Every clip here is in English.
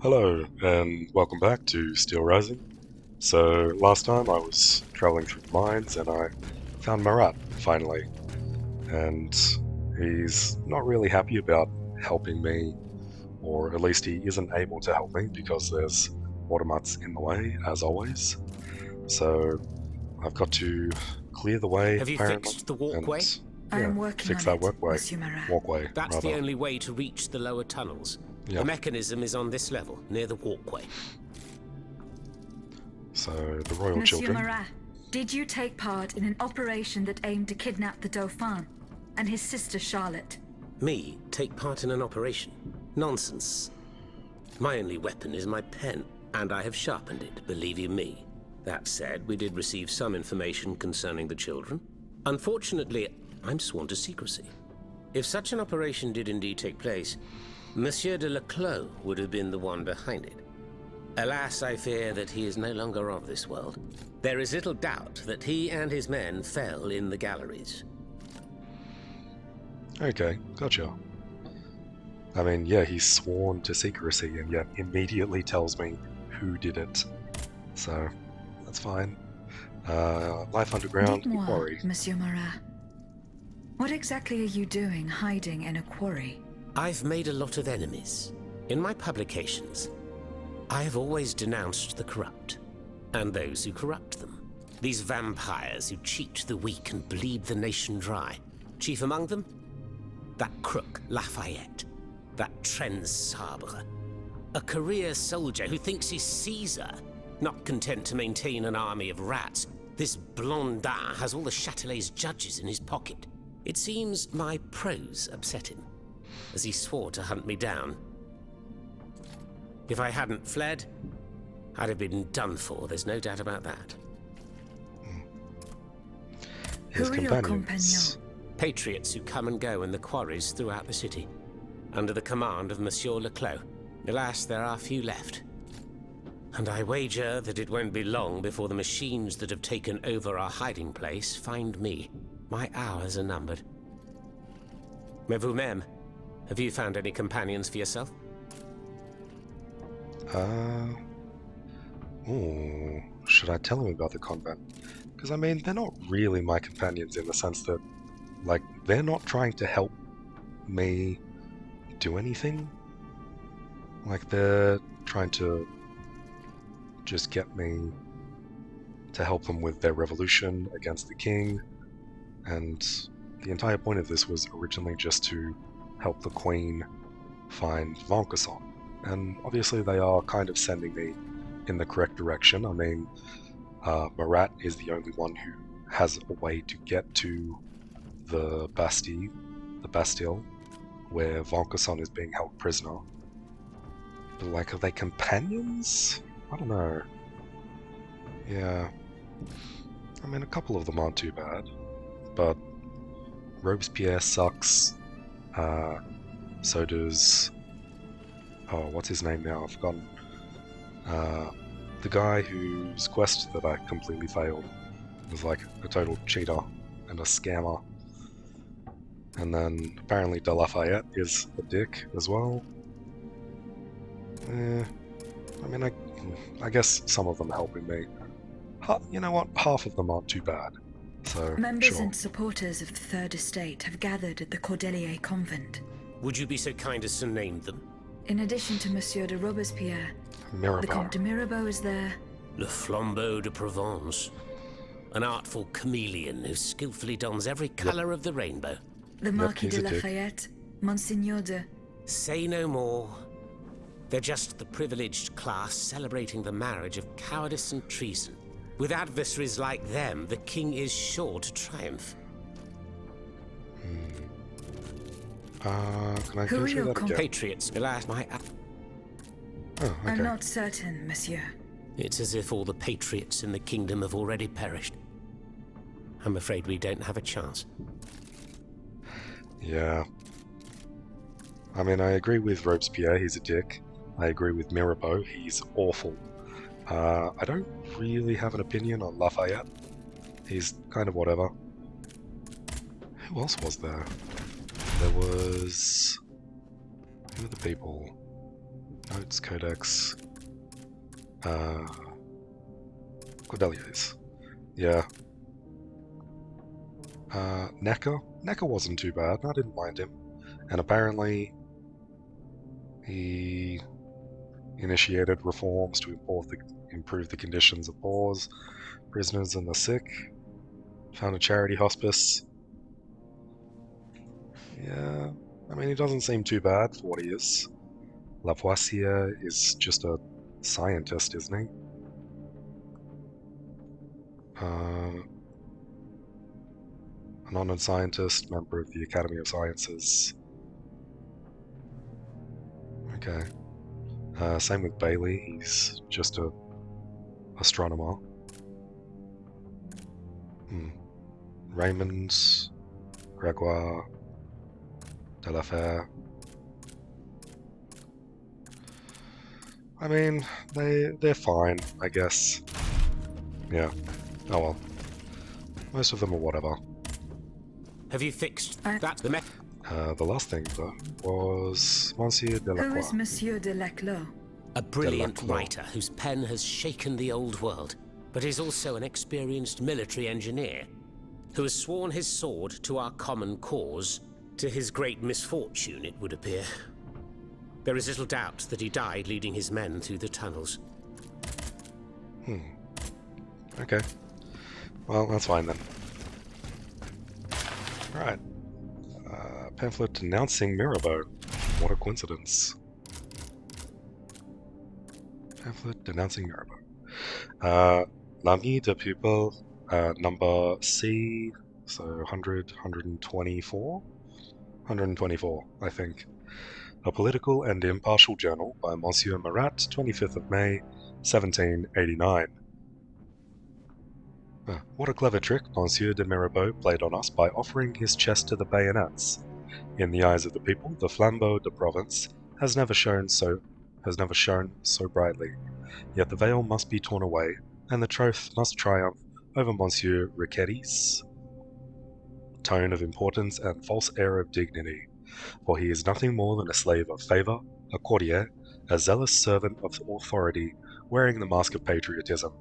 Hello, and welcome back to Steel Rising. So, last time I was traveling through the mines and I found Marat, finally. And he's not really happy about helping me, or at least he isn't able to help me because there's automats in the way, as always. So, I've got to clear the way, Have you apparently, fixed the walkway? and I am working fix on that it, walkway. Monsieur Marat. Walkway, That's rather. the only way to reach the lower tunnels. Yeah. The mechanism is on this level, near the walkway. So, the royal Monsieur children. Marat, did you take part in an operation that aimed to kidnap the Dauphin and his sister Charlotte? Me take part in an operation? Nonsense. My only weapon is my pen, and I have sharpened it, believe you me. That said, we did receive some information concerning the children. Unfortunately, I'm sworn to secrecy. If such an operation did indeed take place, Monsieur de Leclos would have been the one behind it. Alas, I fear that he is no longer of this world. There is little doubt that he and his men fell in the galleries. Okay, gotcha. I mean, yeah, he's sworn to secrecy and yet immediately tells me who did it. So, that's fine. Life underground, Dites-moi, quarry. Monsieur Marat. What exactly are you doing hiding in a quarry? I've made a lot of enemies. In my publications, I have always denounced the corrupt, and those who corrupt them. These vampires who cheat the weak and bleed the nation dry. Chief among them? That crook, Lafayette. That Trenz Sabre. A career soldier who thinks he's Caesar. Not content to maintain an army of rats, this Blondin has all the Châtelet's judges in his pocket. It seems my prose upset him, as he swore to hunt me down. If I hadn't fled, I'd have been done for, there's no doubt about that. His Who are your companions. Patriots who come and go in the quarries throughout the city, under the command of Monsieur Leclos. Alas, there are few left. And I wager that it won't be long before the machines that have taken over our hiding place find me. My hours are numbered. Mais vous-même, have you found any companions for yourself? Should I tell him about the convent? Because, I mean, they're not really my companions in the sense that, like, they're not trying to help me do anything. Like, they're trying to just get me to help them with their revolution against the king, and the entire point of this was originally just to help the queen find Vaucanson. And obviously they are kind of sending me in the correct direction. I mean, Marat is the only one who has a way to get to the Bastille, where Vaucanson is being held prisoner. But, like, are they companions? I don't know. Yeah. I mean, a couple of them aren't too bad. But Robespierre sucks. So does... Oh, what's his name now? I've forgotten. The guy whose quest that I completely failed was like a total cheater and a scammer. And then apparently de Lafayette is a dick as well. I mean, I guess some of them are helping me. You know what? Half of them aren't too bad. So, Members sure. and supporters of the Third Estate have gathered at the Cordelier Convent. Would you be so kind as to name them? In addition to Monsieur de Robespierre, the Mirabeau. Comte de Mirabeau is there. Le Flambeau de Provence. An artful chameleon who skillfully dons every colour of the rainbow. The Marquis he's de a dick. Lafayette, Monseigneur de... Say no more. They're just the privileged class celebrating the marriage of cowardice and treason. With adversaries like them, the king is sure to triumph. Can I Who go are through your that again? Patriots, alas, my... Oh, I'm okay. not certain, Monsieur. It's as if all the patriots in the kingdom have already perished. I'm afraid we don't have a chance. Yeah. I mean, I agree with Robespierre, he's a dick. I agree with Mirabeau, he's awful. I don't really have an opinion on Lafayette. He's kind of whatever. Who else was there? There was... Who are the people? Notes, Codex. Cordeliers. Yeah. Necker? Necker wasn't too bad. I didn't mind him. And apparently he initiated reforms to improve the conditions of poors, prisoners and the sick. Found a charity hospice. Yeah, I mean, he doesn't seem too bad for what he is. Lavoisier is just a scientist, isn't he? An honored scientist, member of the Academy of Sciences. Okay. Same with Bailey, he's just a astronomer. Raymond, Gregoire, Delafer. I mean, they're fine, I guess. Yeah. Oh well. Most of them are whatever. Have you fixed I- that? The last thing, though, was Monsieur Who is Delacroix. Monsieur de Laclos? A brilliant Delacroix. writer whose pen has shaken the old world, but is also an experienced military engineer who has sworn his sword to our common cause, to his great misfortune, it would appear. There is little doubt that he died leading his men through the tunnels. Okay. Well, that's fine then. Alright. Pamphlet denouncing Mirabeau. What a coincidence. Pamphlet denouncing Mirabeau. L'Ami de Pupil, number C, so 100, 124? 124, I think. A political and impartial journal by Monsieur Marat, 25th of May, 1789. What a clever trick Monsieur de Mirabeau played on us by offering his chest to the bayonets. In the eyes of the people, the flambeau de Provence has never shone so brightly. Yet the veil must be torn away, and the truth must triumph over Monsieur Riquetti's tone of importance and false air of dignity. For he is nothing more than a slave of favour, a courtier, a zealous servant of authority, wearing the mask of patriotism.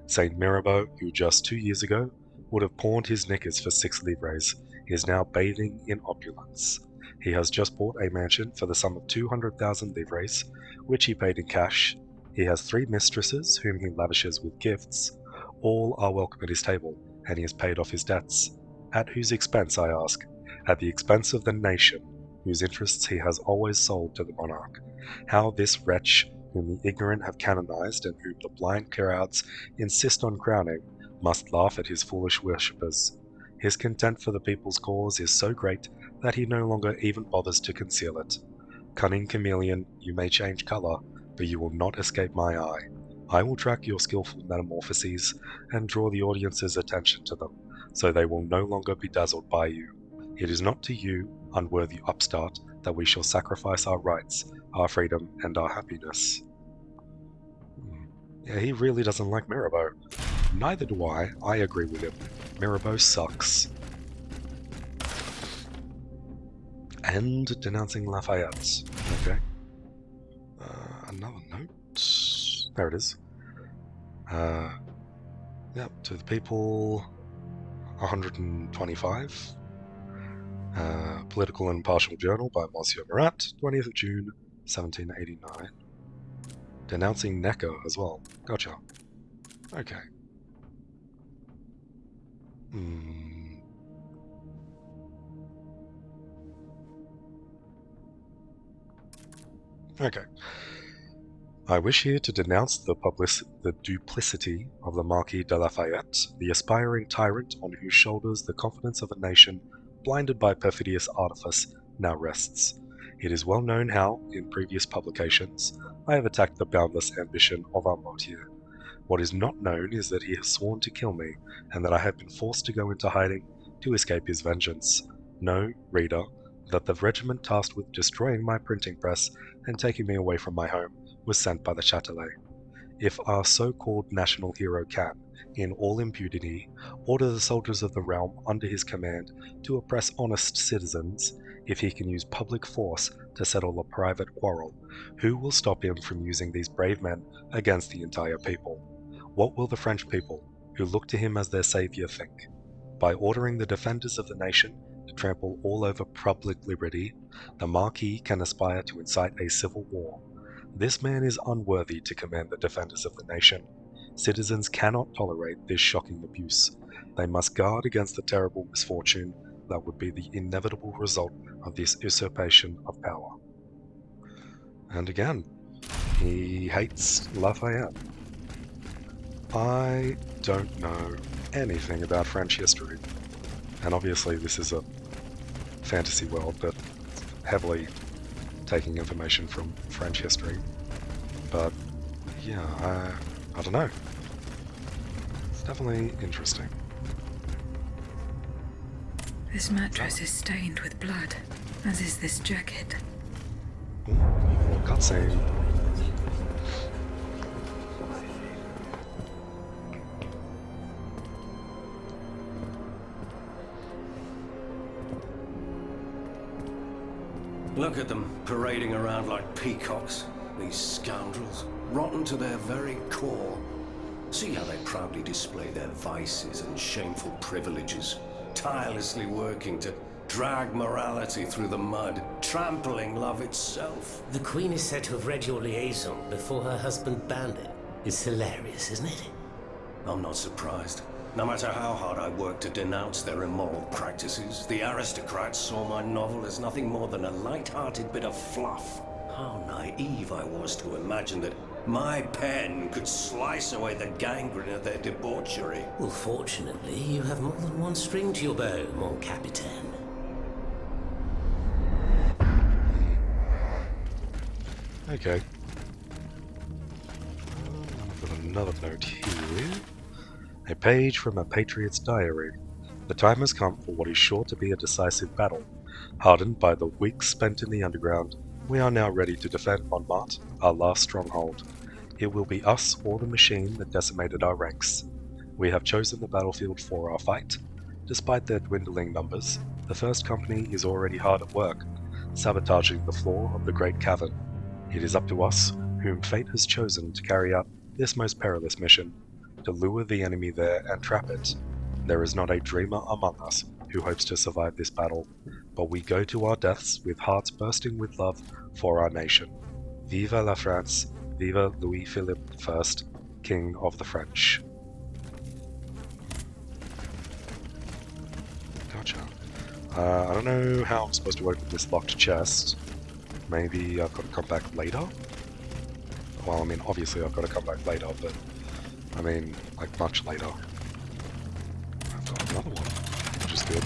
Saint Mirabeau, who just 2 years ago would have pawned his knickers for 6 livres, is now bathing in opulence. He has just bought a mansion for the sum of 200,000 livres, which he paid in cash. He has 3 mistresses, whom he lavishes with gifts. All are welcome at his table, and he has paid off his debts. At whose expense, I ask? At the expense of the nation, whose interests he has always sold to the monarch. How this wretch, whom the ignorant have canonized and whom the blind crowds insist on crowning, must laugh at his foolish worshippers. His contempt for the people's cause is so great that he no longer even bothers to conceal it. Cunning chameleon, you may change color, but you will not escape my eye. I will track your skillful metamorphoses and draw the audience's attention to them, so they will no longer be dazzled by you. It is not to you, unworthy upstart, that we shall sacrifice our rights, our freedom, and our happiness. Yeah, he really doesn't like Mirabeau. Neither do I. I agree with him. Mirabeau sucks. And denouncing Lafayette. Okay. Another note. There it is. Yep, to the people, 125. Political and Partial Journal by Monsieur Marat, 20th of June, 1789. Denouncing Necker as well. Gotcha. Okay. Okay. I wish here to denounce the duplicity of the Marquis de Lafayette, the aspiring tyrant on whose shoulders the confidence of a nation, blinded by perfidious artifice, now rests. It is well known how, in previous publications, I have attacked the boundless ambition of our Mortier. What is not known is that he has sworn to kill me, and that I have been forced to go into hiding to escape his vengeance. Know, reader, that the regiment tasked with destroying my printing press and taking me away from my home was sent by the Châtelet. if our so-called national hero can, in all impunity, order the soldiers of the realm under his command to oppress honest citizens, if he can use public force to settle a private quarrel, who will stop him from using these brave men against the entire people? What will the French people, who look to him as their savior, think? By ordering the defenders of the nation to trample all over public liberty, the Marquis can aspire to incite a civil war. This man is unworthy to command the defenders of the nation. Citizens cannot tolerate this shocking abuse. They must guard against the terrible misfortune that would be the inevitable result of this usurpation of power. And again, he hates Lafayette. I don't know anything about French history, and obviously this is a fantasy world that heavily taking information from French history, but yeah, I don't know. It's definitely interesting. This mattress is stained with blood, as is this jacket. Ooh, cutscene. Look at them, parading around like peacocks. These scoundrels, rotten to their very core. See how they proudly display their vices and shameful privileges, tirelessly working to drag morality through the mud, trampling love itself. The Queen is said to have read your liaison before her husband banned it. It's hilarious, isn't it? I'm not surprised. No matter how hard I worked to denounce their immoral practices, the aristocrats saw my novel as nothing more than a light-hearted bit of fluff. How naive I was to imagine that my pen could slice away the gangrene of their debauchery. Well, fortunately, you have more than one string to your bow, mon capitaine. Okay. I've got another note here. A page from a patriot's diary. The time has come for what is sure to be a decisive battle. Hardened by the weeks spent in the underground, we are now ready to defend Montmartre, our last stronghold. It will be us or the machine that decimated our ranks. We have chosen the battlefield for our fight. Despite their dwindling numbers, the First Company is already hard at work, sabotaging the floor of the Great Cavern. It is up to us, whom fate has chosen to carry out this most perilous mission, to lure the enemy there and trap it. There is not a dreamer among us who hopes to survive this battle, but we go to our deaths with hearts bursting with love for our nation. Vive la France, vive Louis-Philippe I, King of the French. Gotcha. I don't know how I'm supposed to open this locked chest. Maybe I've got to come back later? Well, I mean, obviously I've got to come back later, but I mean, like much later. I've got another one, which is good.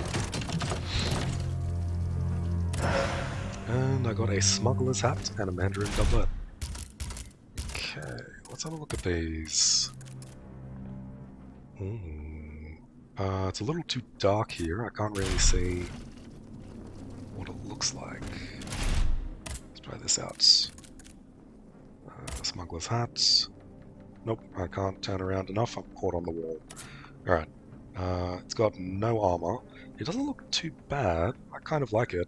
And I got a smuggler's hat and a mandarin doublet. Okay, let's have a look at these. It's a little too dark here. I can't really see what it looks like. Let's try this out. Smuggler's hat. Nope, I can't turn around enough. I'm caught on the wall. Alright. It's got no armor. It doesn't look too bad. I kind of like it.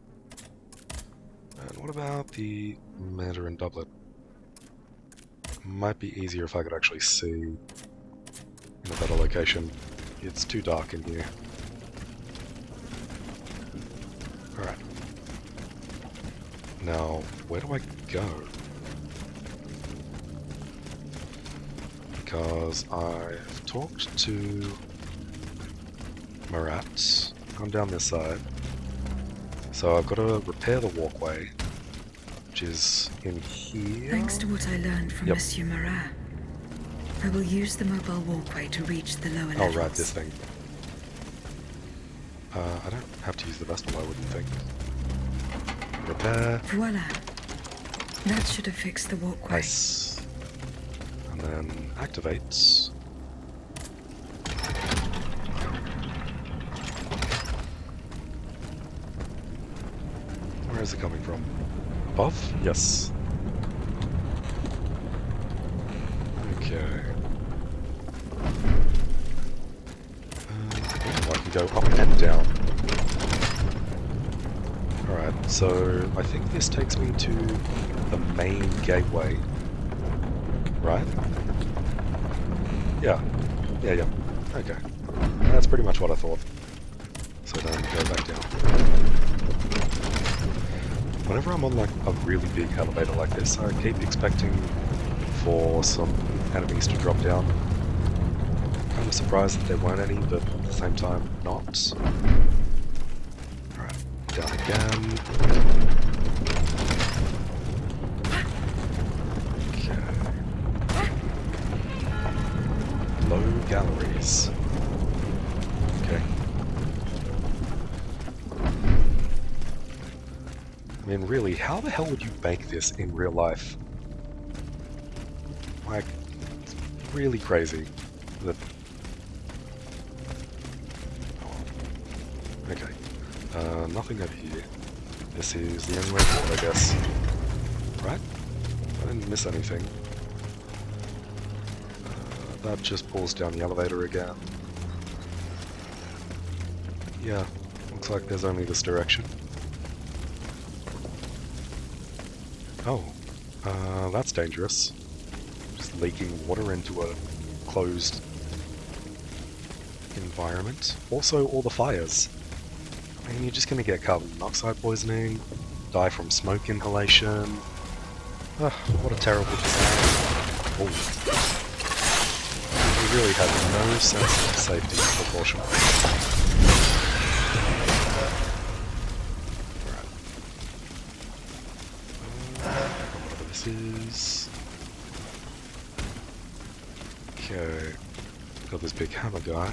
And what about the Mandarin doublet? Might be easier if I could actually see in a better location. It's too dark in here. Alright. Now, where do I go? Because I've talked to Marat, gone down this side, so I've got to repair the walkway, which is in here. Thanks to what I learned from Monsieur Marat, I will use the mobile walkway to reach the lower levels. Oh right, this thing. I don't have to use the Vestal, I wouldn't think. Repair. Voila. That should have fixed the walkway. Nice. And then activate. Where is it coming from? Above? Yes. Okay. Okay. I can go up and down. Alright, so I think this takes me to the main gateway. Right? Yeah. Yeah. Okay. That's pretty much what I thought. So then go back down. Whenever I'm on like a really big elevator like this, I keep expecting for some enemies to drop down. Kind of surprised that there weren't any, but at the same time, not. Alright, down again. Okay. Low galleries. Okay. I mean, really, how the hell would you bake this in real life? Like, it's really crazy that... Oh. Okay. Nothing over here. This is the only way forward, I guess. Right? I didn't miss anything. That just pulls down the elevator again. Yeah, looks like there's only this direction. Oh, that's dangerous. Just leaking water into a closed environment. Also, all the fires. I mean, you're just gonna get carbon monoxide poisoning, die from smoke inhalation. Ugh, what a terrible design. Oh. We really have no sense of safety and precaution. Whatever this is. Okay. Got this big hammer guy.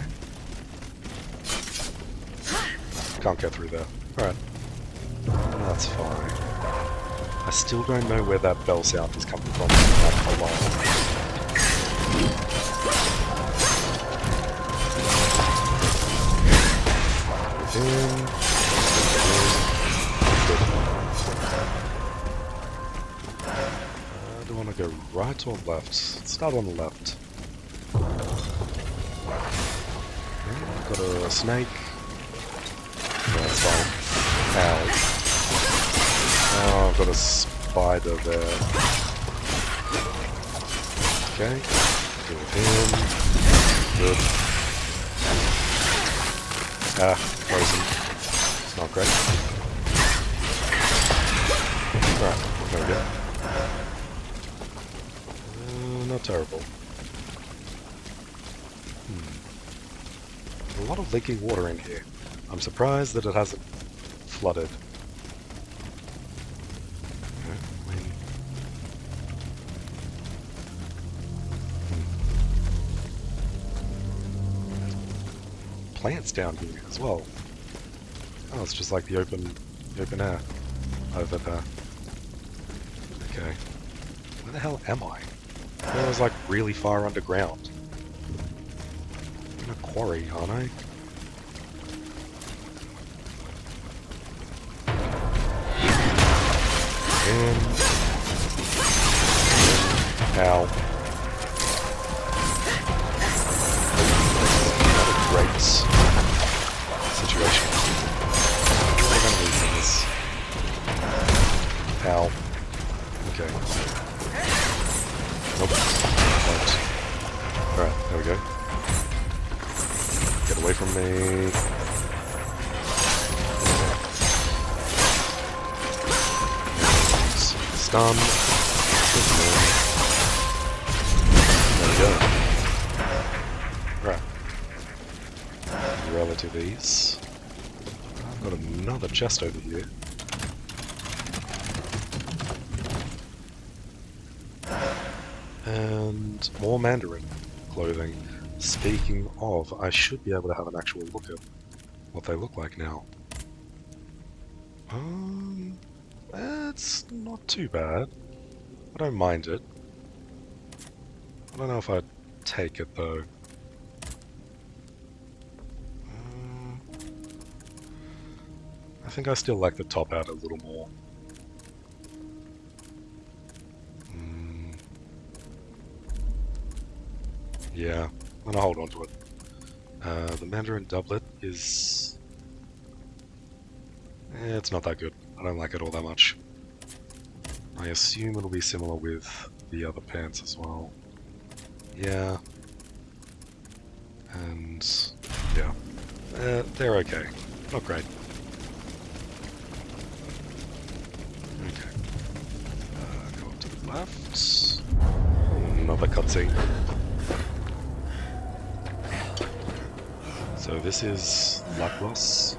Can't get through there. Alright. That's fine. I still don't know where that bell sound is coming from. Like, alone. Do I want to go right or left? Let's start on the left. Okay, got a snake. No, that's fine. Ow. Oh, I've got a spider there. Okay. Deal with him. Good. Ah, frozen. It's not great. Alright, there we go. Not terrible. A lot of leaking water in here. I'm surprised that it hasn't flooded. Plants down here as well. Oh, it's just like the open air over there. Okay. Where the hell am I? I was like really far underground. I'm in a quarry, aren't I? Ow. Not a great situation. I'm gonna lose this. Ow. Okay. Nope. Don't. Alright, there we go. Get away from me. Stun. There we go. Right. Relative ease. I've got another chest over here. And more Mandarin clothing. Speaking of, I should be able to have an actual look at what they look like now. It's not too bad. I don't mind it. I don't know if I'd take it though. I think I still like the top hat a little more. Yeah, I'm gonna hold on to it. The Mandarin doublet is... it's not that good. I don't like it all that much. I assume it'll be similar with the other pants as well. Yeah. And... yeah. They're okay. Not great. Okay. Go up to the left. Another cutscene. So this is Laclos.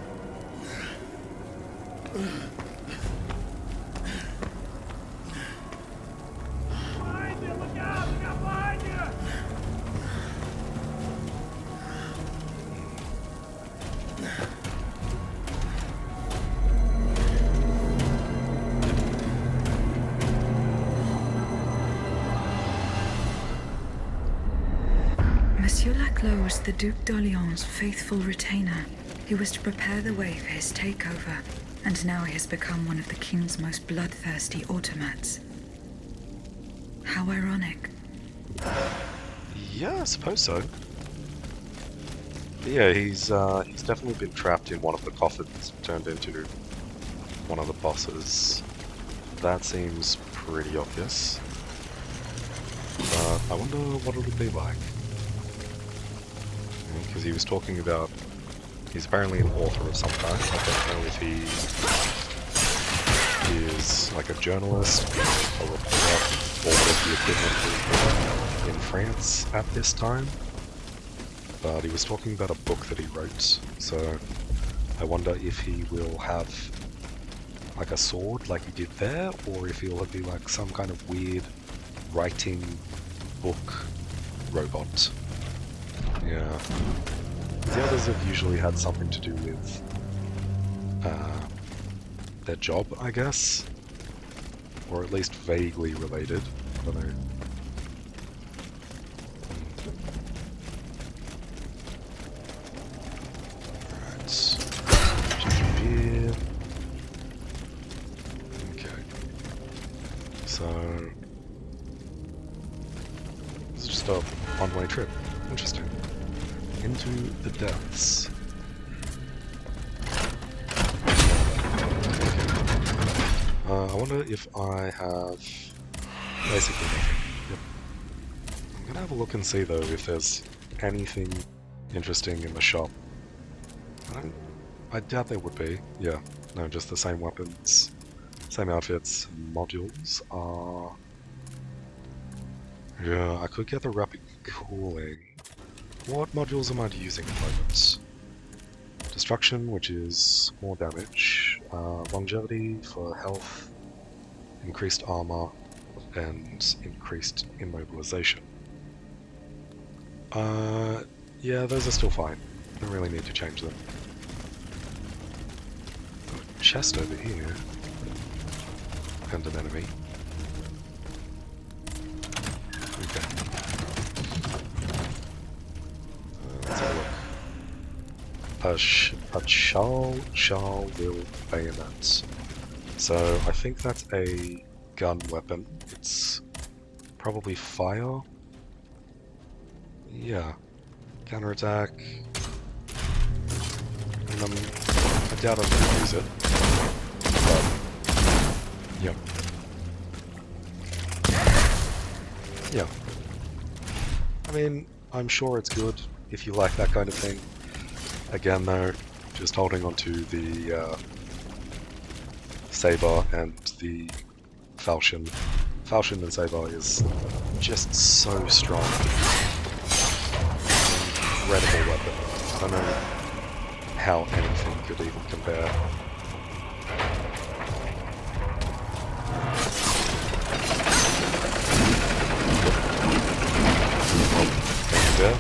Monsieur Laclos was the Duc d'Orléans' faithful retainer. He was to prepare the way for his takeover, and now he has become one of the king's most bloodthirsty automats. How ironic. Yeah, I suppose so. But yeah, he's definitely been trapped in one of the coffins, turned into one of the bosses. That seems pretty obvious. But I wonder what it'll be like. Because he was talking about... he's apparently an author of some kind. I don't know if he is like a journalist, a reporter, or the equivalent in France at this time. But he was talking about a book that he wrote, so I wonder if he will have like a sword like he did there, or if he'll be like some kind of weird writing book robot. Yeah. The others have usually had something to do with their job, I guess. Or at least vaguely related. I don't know. Alright. Just here. Okay. So... this is just a one-way trip. Interesting. Into the depths. I wonder if I have basically nothing. Yep. I'm gonna have a look and see though if there's anything interesting in the shop. I doubt there would be. Yeah, no, just the same weapons, same outfits, modules are... yeah, I could get the rapid cooling. What modules am I using at the moment? Destruction, which is more damage, longevity for health, increased armor, and increased immobilization. Yeah, those are still fine. Don't really need to change them. Got a chest over here. And an enemy. Okay. Let's have a look. Shal will bayonet. So I think that's a gun weapon. It's probably fire. Yeah. Counterattack. And I doubt I'm gonna use it. But yeah. Yeah. I mean, I'm sure it's good if you like that kind of thing. Again though, just holding onto the Saber and the Falchion. Falchion and Saber is just so strong. Incredible weapon. I don't know how anything could even compare. There.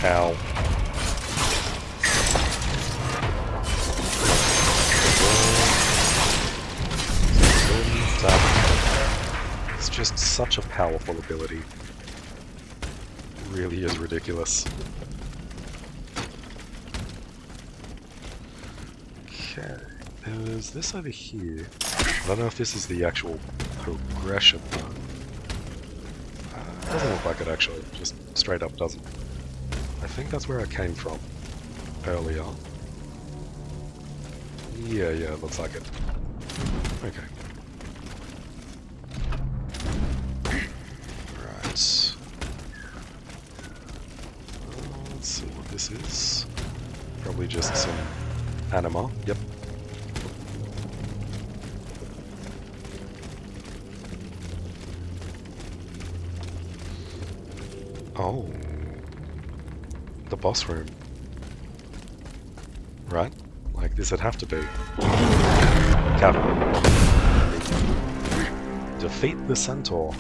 Ow. It's just such a powerful ability. It really is ridiculous. Okay, there's this over here. I don't know if this is the actual progression though. Doesn't look like it actually, just straight up doesn't. I think that's where I came from earlier. Yeah, it looks like it. Okay. Right. Let's see what this is. Probably just some anima. Yep. Oh. The boss room. Right? Like this would have to be. Cavalry. Defeat the centaur.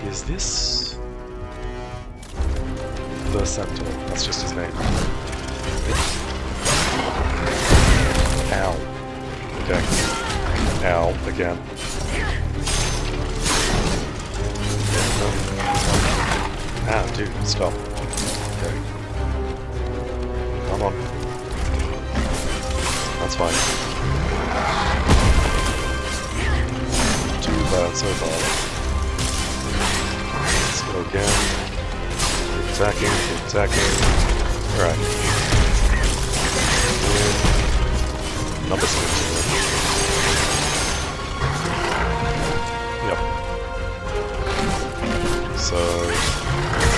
Is this the centaur? That's just his name. Ow. Okay. Ow, again. Ah, dude, stop. Okay. Come on. That's fine. Too bad so far. Let's go again. Keep attacking, keep attacking. Alright. Number 6. Yep. So,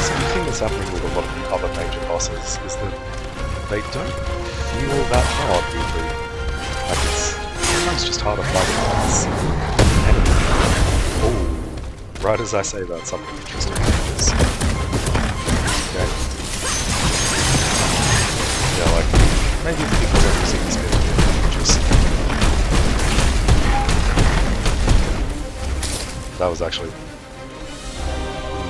something that's happening with a lot of the other major bosses is that they don't feel that hard, weirdly. Like it's sometimes just harder fighting as enemy. Oh, right as I say that, something interesting happens. Okay. Yeah, like, maybe people are using this bit just... That was actually...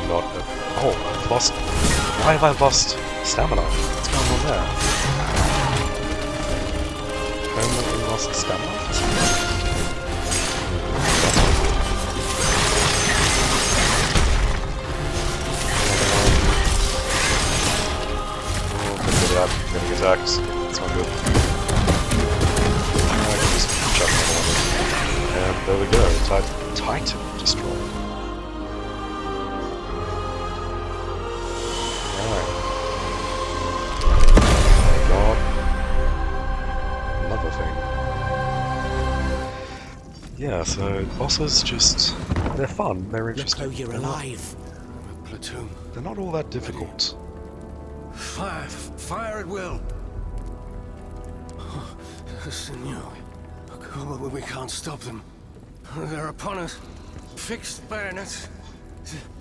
not a... Oh, I've lost... Why have I lost stamina? What's going on there? Permanently lost stamina? Oh, couldn't get out. Getting attacked. That's not good. I can just chuck another one in. And there we go. Titan destroyed. Yeah, so bosses just... they're fun, they're interesting. Look, you're alive. Platoon. They're not all that difficult. Fire! Fire at will! Oh, Senor. We can't stop them. They're upon us. Fixed bayonets.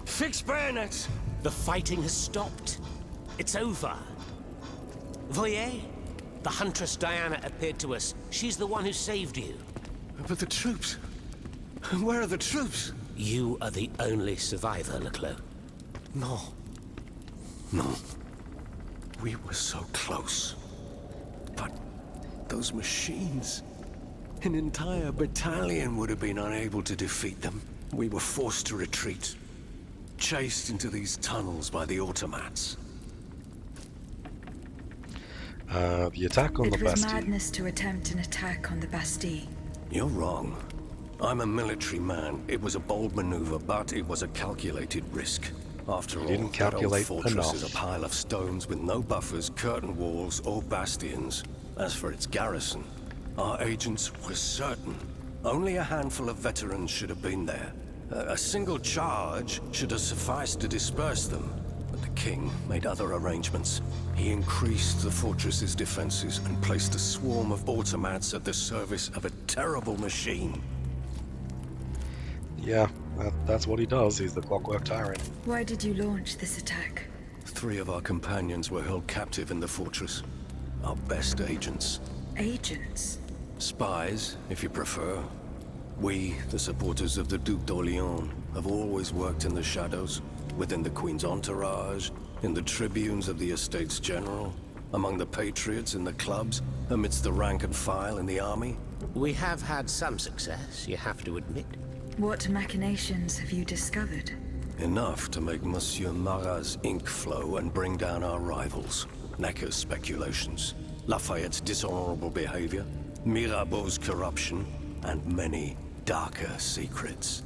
Fixed bayonets! The fighting has stopped. It's over. Voyez? The Huntress Diana appeared to us. She's the one who saved you. But the troops... where are the troops? You are the only survivor, Leclos. No. No. We were so close. But those machines... an entire battalion would have been unable to defeat them. We were forced to retreat. Chased into these tunnels by the automats. The attack on the It was Bastille. madness to attempt an attack on the Bastille. You're wrong. I'm a military man. It was a bold maneuver, but it was a calculated risk. After all, didn't that old calculate fortress enough. is a pile of stones with no buffers, curtain walls, or bastions. As for its garrison, our agents were certain. Only a handful of veterans should have been there. A single charge should have sufficed to disperse them. But the king made other arrangements. He increased the fortress's defenses and placed a swarm of automats at the service of a terrible machine. Yeah, that's what he does. He's the Clockwork Tyrant. Why did you launch this attack? 3 of our companions were held captive in the fortress. Our best agents. Agents? Spies, if you prefer. We, the supporters of the Duc d'Orléans, have always worked in the shadows, within the Queen's entourage, in the tribunes of the Estates General, among the patriots in the clubs, amidst the rank and file in the army. We have had some success, you have to admit. What machinations have you discovered? Enough to make Monsieur Marat's ink flow and bring down our rivals. Necker's speculations, Lafayette's dishonorable behavior, Mirabeau's corruption, and many darker secrets.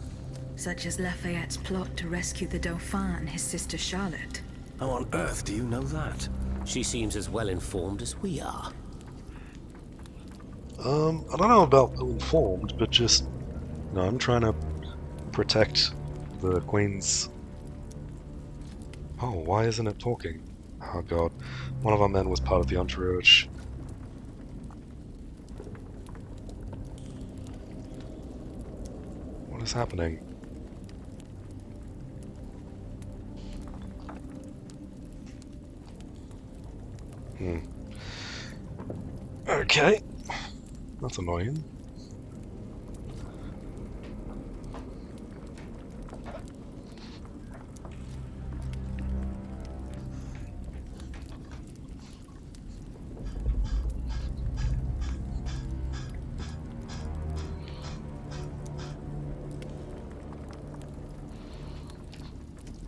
Such as Lafayette's plot to rescue the Dauphin and his sister Charlotte. How on earth do you know that? She seems as well informed as we are. I don't know about ill-informed, but just, you know, I'm trying to protect the Queen's... Oh, why isn't it talking? Oh god, one of our men was part of the entourage. What is happening? Okay. That's annoying.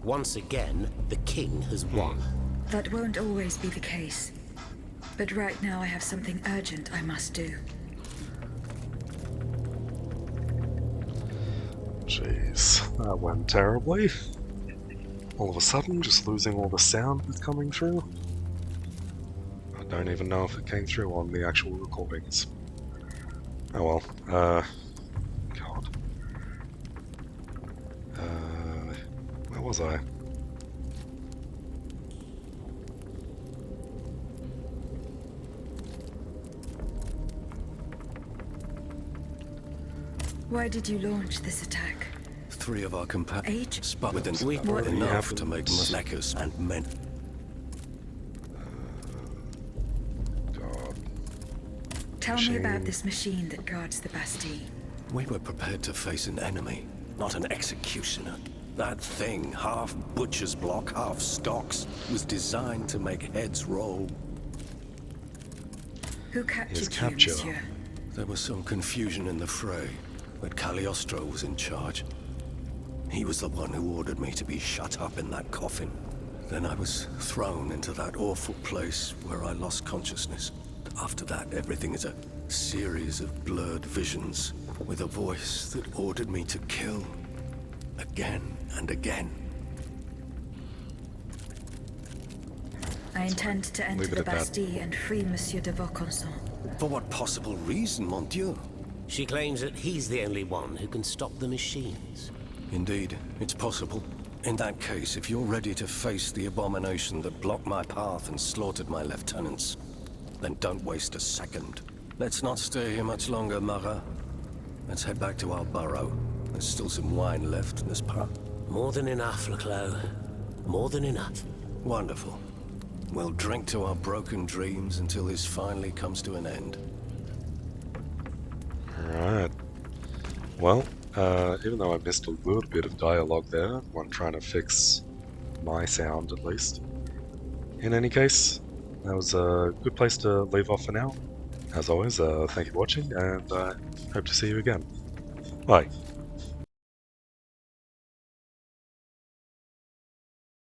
Once again, the king has won. That won't always be the case. But right now I have something urgent I must do. Jeez, that went terribly. All of a sudden, just losing all the sound that's coming through. I don't even know if it came through on the actual recordings. Oh well, God. Where was I? Why did you launch this attack? 3 of our companions Age? spot within What? enough to make Musneckers and men. God. Tell me Machine. about this machine that guards the Bastille. We were prepared to face an enemy, not an executioner. That thing, half butcher's block, half stocks, was designed to make heads roll. Who captured you, capture. monsieur? There was some confusion in the fray, but Cagliostro was in charge. He was the one who ordered me to be shut up in that coffin. Then I was thrown into that awful place where I lost consciousness. After that, everything is a series of blurred visions, with a voice that ordered me to kill. Again and again. I intend to enter Leave it the at that. Bastille and free Monsieur de Vaucanson. For what possible reason, mon Dieu? She claims that he's the only one who can stop the machines. Indeed, it's possible. In that case, if you're ready to face the abomination that blocked my path and slaughtered my lieutenants, then don't waste a second. Let's not stay here much longer, Marat. Let's head back to our burrow. There's still some wine left, n'est-ce pas? More than enough, Leclos. More than enough. Wonderful. We'll drink to our broken dreams until this finally comes to an end. Alright. Well, even though I missed a little bit of dialogue there, when trying to fix my sound at least. In any case, that was a good place to leave off for now. As always, thank you for watching, and I hope to see you again. Bye.